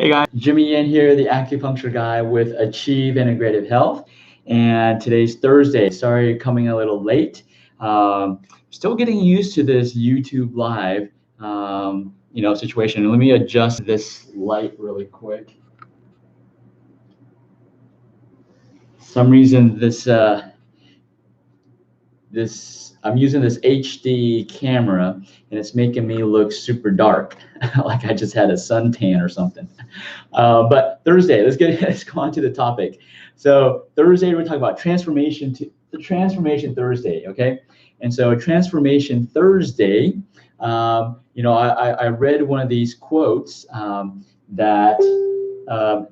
Hey guys, Jimmy in here, the acupuncture guy with Achieve Integrative Health. And today's Thursday. Sorry, coming a little late. Still getting used to this YouTube live, situation. Let me adjust this light really quick. Some reason this I'm using this HD camera and it's making me look super dark, like I just had a suntan or something. But Thursday, let's go on to the topic. So Thursday we're talking about transformation Thursday, okay? And so Transformation Thursday, I read one of these quotes that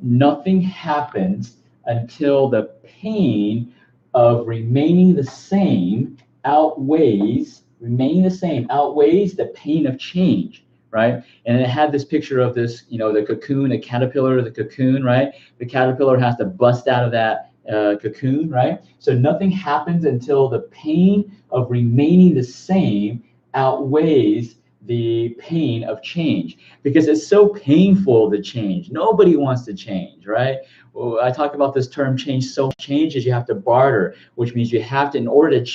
nothing happens until the pain of remaining the same outweighs the pain of change, right? And it had this picture of this, the cocoon, a caterpillar, the cocoon, right? The caterpillar has to bust out of that cocoon, right? So nothing happens until the pain of remaining the same outweighs the pain of change, because it's so painful to change. Nobody wants to change, right? Well, I talk about this term change. So change is you have to barter, which means you have to, in order to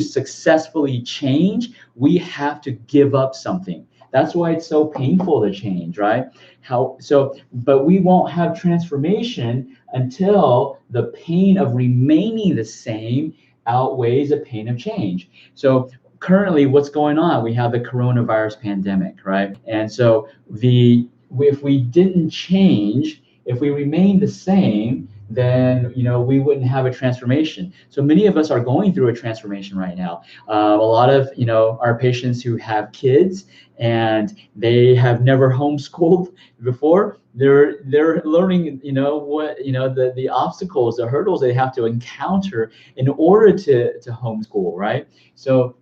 successfully change, we have to give up something. That's why it's so painful to change, right? But we won't have transformation until the pain of remaining the same outweighs the pain of change. So currently what's going on, we have the coronavirus pandemic, right? And so if we didn't change, if we remained the same, then we wouldn't have a transformation. So many of us are going through a transformation right now. A lot of our patients who have kids and they have never homeschooled before, they're learning the obstacles, the hurdles they have to encounter in order to homeschool, right? So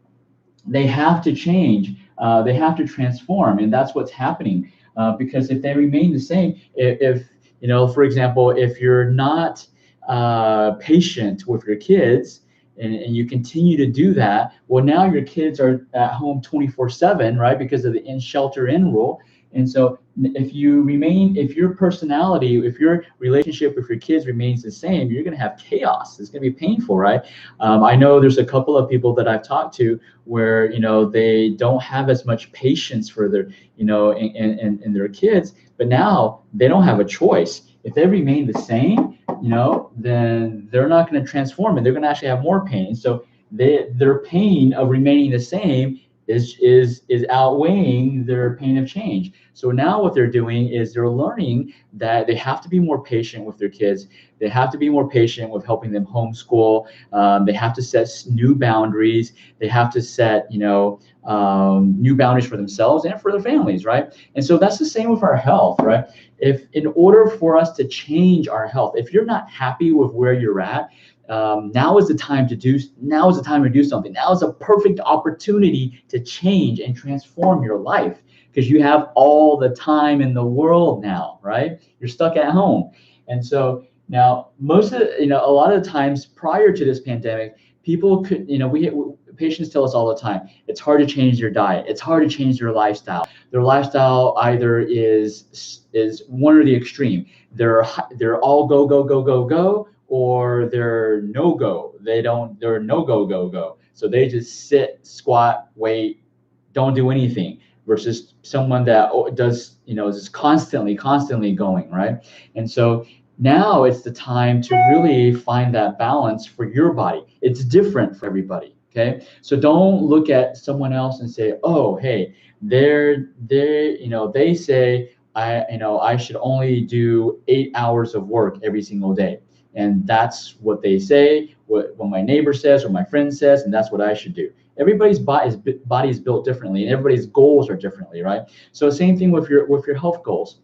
they have to change, they have to transform, and that's what's happening. Because if they remain the same, if for example, if you're not patient with your kids and you continue to do that, well, now your kids are at home 24/7, right? Because of the shelter-in rule. And so if your personality, if your relationship with your kids remains the same, you're going to have chaos. It's going to be painful, right? I know there's a couple of people that I've talked to where, they don't have as much patience for their, and their kids, but now they don't have a choice. If they remain the same, then they're not going to transform and they're going to actually have more pain. So their pain of remaining the same is outweighing their pain of change. So now what they're doing is they're learning that they have to be more patient with their kids. They have to be more patient with helping them homeschool. They have to set new boundaries. They have to set new boundaries for themselves and for their families, right? And so that's the same with our health, right? If in order for us to change our health, if you're not happy with where you're at, now is the time to do something. Now is a perfect opportunity to change and transform your life, because you have all the time in the world now, right? You're stuck at home. And so now a lot of the times prior to this pandemic, people could, patients tell us all the time, it's hard to change their diet. It's hard to change their lifestyle. Their lifestyle either is one or the extreme. They're all go, go, go, go, go, or they're no go. They're no go, go, go. So they just sit, squat, wait, don't do anything, versus someone that does, is constantly going, right? And so now it's the time to really find that balance for your body. It's different for everybody. Okay. So don't look at someone else and say, oh, hey, they say I should only do 8 hours of work every single day. And that's what they say, what my neighbor says, what my friend says, and that's what I should do. Everybody's body is built differently, and everybody's goals are differently, right? So same thing with your health goals.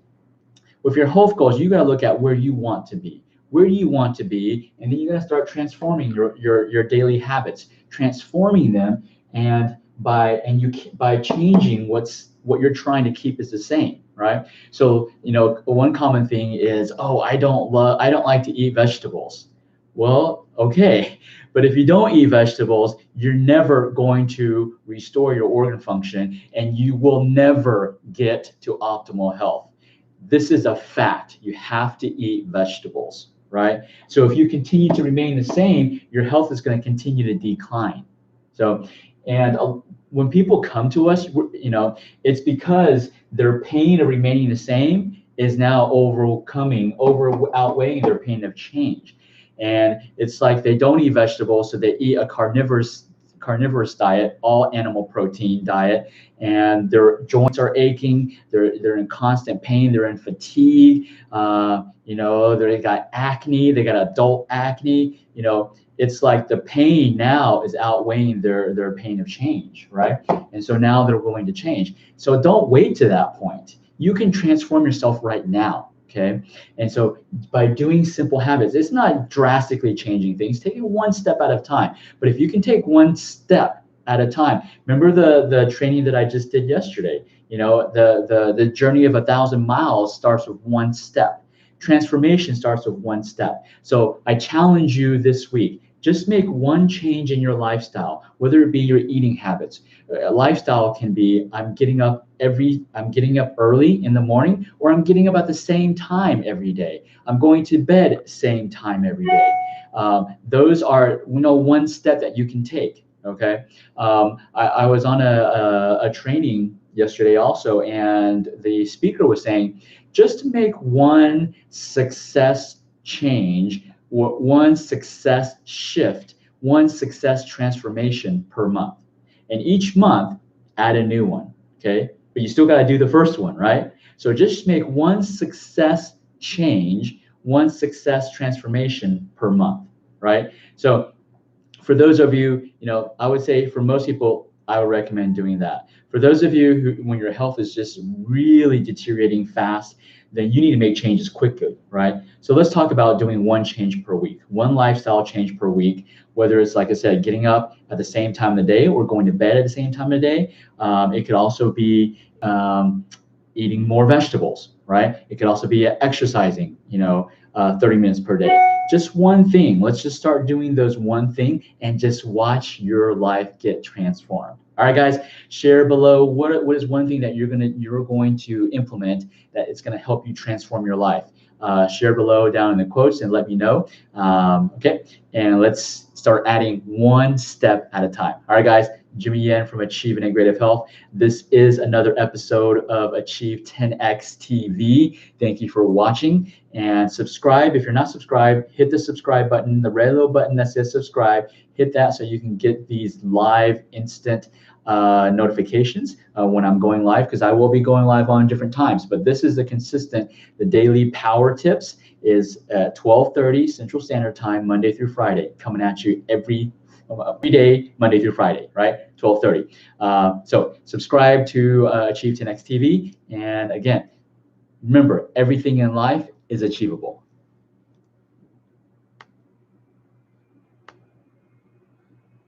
With your health goals, you got to look at where you want to be. Where do you want to be? And then you got to start transforming your daily habits, transforming them, and by changing what you're trying to keep is the same, right? So one common thing is, oh, I don't like to eat vegetables. Well, okay. But if you don't eat vegetables, you're never going to restore your organ function and you will never get to optimal health. This is a fact. You have to eat vegetables, right? So if you continue to remain the same, your health is going to continue to decline. So, and when people come to us, it's because their pain of remaining the same is now outweighing their pain of change. And it's like they don't eat vegetables, so they eat a carnivorous diet, all animal protein diet, and their joints are aching. They're in constant pain. They're in fatigue. They got acne. They got adult acne. It's like the pain now is outweighing their pain of change, right? And so now they're willing to change. So don't wait to that point. You can transform yourself right now. Okay. And so by doing simple habits, it's not drastically changing things. Take it one step at a time. But if you can take one step at a time, remember the training that I just did yesterday. The journey of 1,000 miles starts with one step. Transformation starts with one step. So I challenge you this week. Just make one change in your lifestyle, whether it be your eating habits. A lifestyle can be I'm getting up early in the morning, or I'm getting up at the same time every day. I'm going to bed same time every day. Those are one step that you can take. Okay, I was on a training yesterday also, and the speaker was saying just to make one success change, one success shift, one success transformation per month. And each month, add a new one, okay? But you still got to do the first one, right? So just make one success change, one success transformation per month, right? So for those of you, I would say for most people, I would recommend doing that. For those of you who, when your health is just really deteriorating fast, then you need to make changes quickly, right? So let's talk about doing one change per week, one lifestyle change per week, whether it's, like I said, getting up at the same time of the day or going to bed at the same time of the day. It could also be eating more vegetables, right? It could also be exercising, 30 minutes per day. Just one thing. Let's just start doing those one thing and just watch your life get transformed. All right, guys, share below what is one thing that you're going to implement that it's going to help you transform your life. Share below down in the quotes and let me know. Okay, and let's start adding one step at a time. All right, guys, Jimmy Yen from Achieve Integrative Health. This is another episode of Achieve 10X TV. Thank you for watching, and subscribe. If you're not subscribed, hit the subscribe button, the red little button that says subscribe. Hit that so you can get these live instant notifications when I'm going live, because I will be going live on different times. But this is the daily power tips is at 12:30 Central Standard Time, Monday through Friday, coming at you every day, Monday through Friday, right? 12:30. So subscribe to Achieve 10X TV. And again, remember, everything in life is achievable.